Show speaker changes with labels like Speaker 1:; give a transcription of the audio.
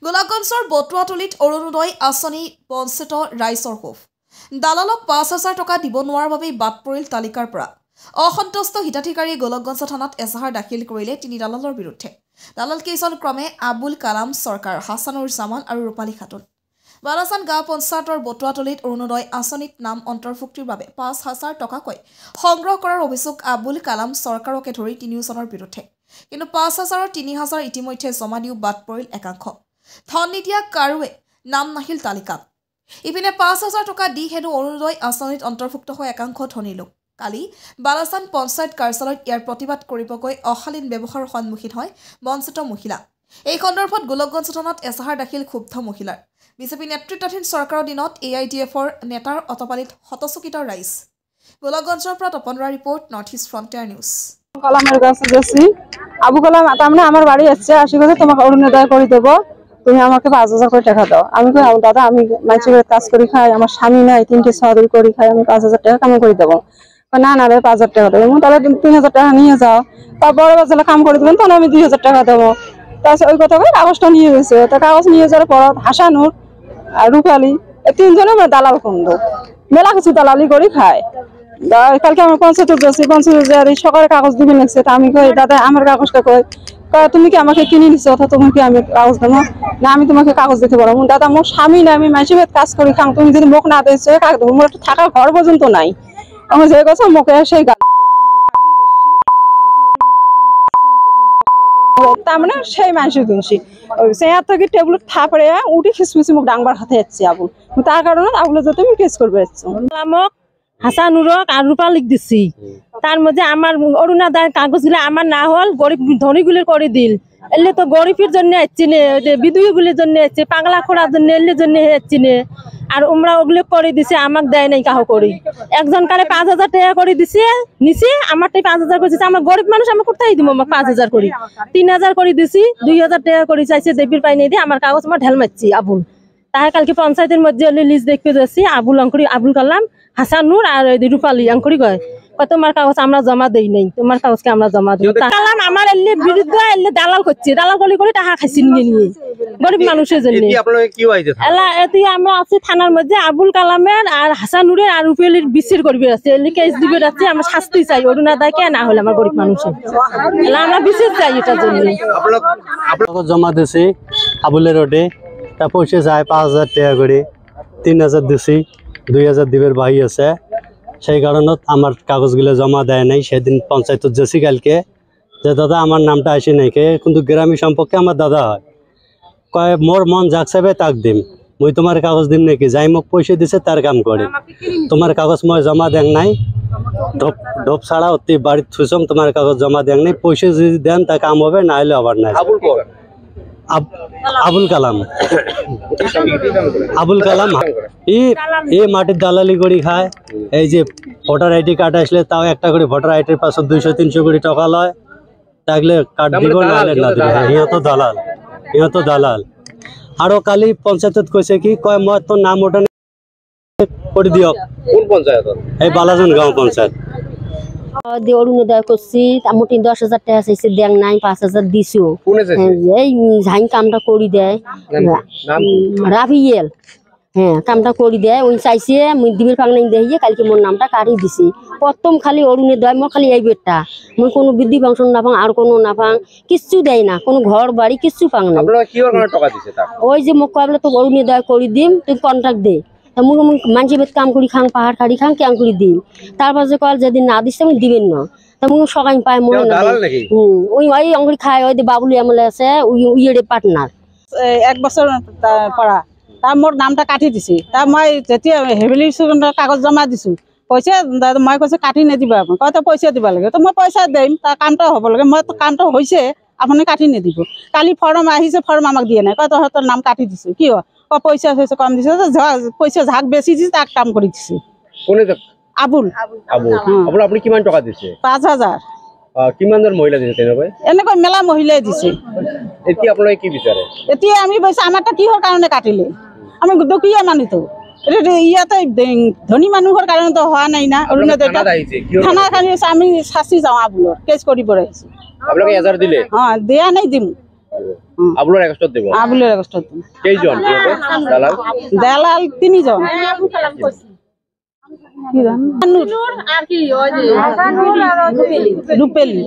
Speaker 1: গোলাপগঞ্জৰ বটুৱাতলিত অৰুণোদয় আঁচনি বঞ্চিত ৰাইজৰ ক্ষোভ। দালালক ৫,০০০ টকা দিব নোৱাৰাৰ বাবে বাদ পৰিল তালিকাৰ পৰা। অসন্তুষ্ট হিতাধিকাৰী গোলাপগঞ্জ থানাত এজাহাৰ দাখিল কৰিলে ৩ দালালৰ বিৰুদ্ধে। দালাল কেইজন ক্ৰমে আবুল কালাম চৰকাৰ, হাছানুৰ জামান আৰু ৰূপালী খাতুন। বালাচান গাঁও পঞ্চায়তৰ বটুৱাতলিত অৰুণোদয় আঁচনিত নাম অন্তৰ্ভুক্তিৰ বাবে ৫,০০০ টকাকৈ সংগ্ৰহ কৰাৰ অভিযোগ আবুল কালাম চৰকাৰকে ধৰি ৩জনৰ বিৰুদ্ধে। কিন্তু ৫,০০০ৰ ৩,০০০ ইতিমধ্যে জমা দিও বাদ পৰিল একাংশ। ধন নিদিয়া কাৰোৱে নাম নাহিল তালিকাত। ইপিনে ৫,০০০ টকা দি হেনো অৰুণোদয় আঁচনিত অন্তৰ্ভুক্ত হৈ একাংশ ধনী লোক। কালি বালাচান পঞ্চায়ত কাৰ্যালয়ত ইয়াৰ প্ৰতিবাদ কৰিবগৈ অশালীন ব্যৱহাৰৰ সন্মুখীন হয় বঞ্চিত মহিলা। এই সন্দৰ্ভত গোলকগঞ্জ থানাত এজাহাৰ দাখিল ক্ষুব্ধ মহিলাৰ। বিজেপি নেতৃত্বাধীন চৰকাৰৰ দিনত AIDFৰ নেতাৰ অতপালিত হতচকিত ৰাইজ। গোলকগঞ্জৰ পৰা তপন ৰায় ৰিপৰ্ট, নৰ্থ ইষ্ট ফ্ৰণ্টিয়াৰ নিউজ।
Speaker 2: কালামের কাছে গেছি, আবু কালাম তারমানে আমার বাড়ি আসছে, আসি গেছে তোমাকে অরুণোদয় করে দেবো, তুমি আমাকে ৫,০০০ করে টাকা দাও। আমি দাদা আমি মানুষের কাজ করি খাই, আমার স্বামী নাই, ৩টে সহদরি করি খাই, আমি ৫,০০০ টাকা কাম করে দেবো। না না রে ৫,০০০ টাকা দেবো, তাহলে ৩,০০০ টাকা নিয়ে যাও, তার বড় বাজারে কাম করে দেবেন, তাহলে আমি ২,০০০ টাকা দেবো। তারপর ওই কথা কাগজটা নিয়ে গেছে, তা কাগজ নিয়ে যাওয়ার পর হাসানুর আর রূপালী এই ৩জনে আমার দালাল খন্ড, মেলা কিছু দালালি করে খায়। কালকে আমার পঞ্চায়েত যাচ্ছি, পঞ্চায়েত সকালে কাগজ দিবেন লাগছে, আমি কই দাদা আমার কাগজটা কই, তুমি কি আমাকে কিনে নিচ্ছ অথবা তুমি কি আমি কাগজ দেবো না, আমি তোমাকে কাগজ দিতে পারবো দাদা, মোর স্বামী না, আমি মানুষের কাজ করি খাম, তুমি যদি মুখ না দিয়েছো কাগজ দেবো, মোর থাকার ঘর পর্যন্ত নাই। আমার যে কথা মুখে সেই তার মানে সেই মানুষের জিনিসই চেয়ার থেকে টেবিল থাপড়ে উঠে খিসমিসি মুখ ডাংবার হাতে যাচ্ছি আবুল, তার কারণে আবুলে যাতে আমি কেস করবে যাচ্ছি।
Speaker 3: হাসানুরক আর রূপালীক দিচ্ছি, তার মধ্যে আমার অরুণোদয় কাগজগুলো আমার না হল, গরিব ধনীগুলির করে দিল। এলে তো গরিবের জন্য আসছি নে, বিধুগুলির জন্য আসছে, পাগলা খোড়ার জন্য এলে জন্য আসছি নে। আর ওমরা ওগুলো করে দিছে, আমাকে দেয় নাই কাহো করি। একজন কালে ৫,০০০ টাকা করে দিছে, নিচে আমারটাই ৫,০০০ করে দিচ্ছে। আমার গরিব মানুষ আমি কোথায় দিব, আমাকে ৫,০০০ করি, ৩,০০০ করে দিছি, ২,০০০ টাকা করে চাইছে, দেবীর পাই নাই দিয়ে আমার কাগজ আমার ঢেল মারছি আবুল। তাই কালকে পঞ্চায়েতের মধ্যে লিস্ট দেখতে যাচ্ছি, আবুল কালাম, হাসানুর আর রূপালী আঙ্কুরি কয় তোমার কাগজ আমরা জমা দেই নাই, তোমার কাগজকে আমরা জমা দিই। কালাম আমার এলে বিরুদ্ধে এলে দালাল করছে, দালাল করে টাকা খাইছি নিয়ে নিয়ে গরিব মানুষের জন্য। আমরা আছি থানার মধ্যে আবুল কালামের আর হাসানুরের আর রূপালীর বিচার করবে আছে, এলে কেস দিবে যাচ্ছে, আমরা শাস্তি চাই অরুণোদয় কে না হলে আমার গরিব মানুষের, আমরা বিচার চাই এটার জন্য।
Speaker 4: জমা দিছি আবুলের রোডে, তা পয়সা যায় ৫,০০০ টাকা করে, ৩,০০০ দিছি, ২,০০০ দিবের বাহি আছে। সেই কারণত আমার কাগজগুলো জমা দেয় নাই। সেদিন পঞ্চায়েত যাচ্ছি কালকে, যে দাদা আমার নামটা আসে নাই কে, কিন্তু গ্রামী সম্পর্কে আমার দাদা হয়, কয় মোর মন যাক চাইবে তাক দিম, মুই তোমার কাগজ দিম নাকি, যাই মোক পয়সা দিছে তার কাম করে, তোমার কাগজ মই জমা দেন নাই, ঢোপ ছাড়া অতি বাড়ির থুসম, তোমার কাগজ জমা দেন নাই, পয়সা যদি দেন তা কাম হবে, না হলে আবার নাই। আবুল কালাম, আবুল কালাম এই মাটির দালালি করে খায়। এই যে ভোটার আইডি কার্ড আসলে তাও একটা করে ভোটার আইডির পাশে ২০০-৩০০ করে টাকা লয়, থাকলে কার্ড দিব না হলে না দিব। ইহ তো দালাল। আরো কালি পঞ্চায়েত কইছে কি, কয় মই তোর নাম ওটা করে দিও। কোন পঞ্চায়েত? এই বালাজন গাঁও পঞ্চায়েত।
Speaker 5: অরুণোদয় করছি, মোটামুটি ১০,০০০ টাকা চাইছে, দেখ নাই, ৫,০০০ দিছো। এই ঝাইন কামটা করি দেয়, রাফিয়েল, হ্যাঁ কামটা করি দেয়, ওই চাইছে মুই দিবির পাংলাই দেখিয়ে কালকে মোর নামটা কাটি দিছি। প্রথম খালি অরুণোদয় মোর খালি এই বেটটা, মুই কোনো বৃদ্ধি পেনশন না পাং, আর কোনো না পাং, কিচ্ছু দেয় না, কোনো ঘর বাড়ি কিচ্ছু পাং না। ওই যে মোক কয় বলে তো অরুণোদয় করে দিম, তুই কন্ট্রাক্ট দে, মুখ মানুষের বেদ কাম করি খাং, পাহাড় খাড়ি খাং, ক্যাং করে দিন। তারপর যে কল যেদিন না দিচ্ছে আমি দিবেন না, তা মুখ সকাল পায় মনে না। ওই ওই অঙ্গুরি খায়, ওই বাবুলি আমলে আছে, ওই পার্টনার
Speaker 2: ১ বছর পড়া, তার মোর নামটা কাটি দিছি। তা মই যেতিয়া হেভিলি কাগজ জমা দিছো, পইচা মই কৈছে কাটি নিদিবা, কত পইচা দিব লাগে, তো মই পইচা দিম, তাৰ কামটা হ'ব লাগে, মই কামটা হৈছে আপুনি কাটি নিদিব। কালি ফৰ্ম আহিছে, ফৰ্ম আমাক দিয়ে নাই, কত তোর নাম কাটি দিছো, কি পয়সা হয়েছে কম দিছে, পয়সা ঝাক বেশি দিছে, তাক কাম করে দিছে। আবুল।
Speaker 6: আপনি কিমান টাকা দিছে?
Speaker 2: ৫,০০০।
Speaker 6: কিমানজন মহিলা দিছে তেনেকৈ?
Speaker 2: এনেকৈ মেলা মহিলাই দিছে।
Speaker 6: এতিয়া আপোনালোকে কি বিচাৰে?
Speaker 2: এতিয়া আমি বলছি আমাৰটা কিহৰ কাৰণে কাটিলে, আমি দুখীয়া মানুহ তো, ইয়াতে ধনী মানুহৰ কাৰণে তো হোৱা নাই না। অৰুণোদয় থানা খালি আমি শাস্তি যাওঁ, আবুলৰ কেছ কৰিব আহিছো।
Speaker 6: আপোনালোকে এজাহাৰ দিলে?
Speaker 2: দিয়া নাই, দিম।
Speaker 6: আবুলের আগস্টত দিব
Speaker 2: আবুলের আগস্টত
Speaker 6: কেইজন দালাল
Speaker 2: দালাল 3 জন কি জান রূপেলি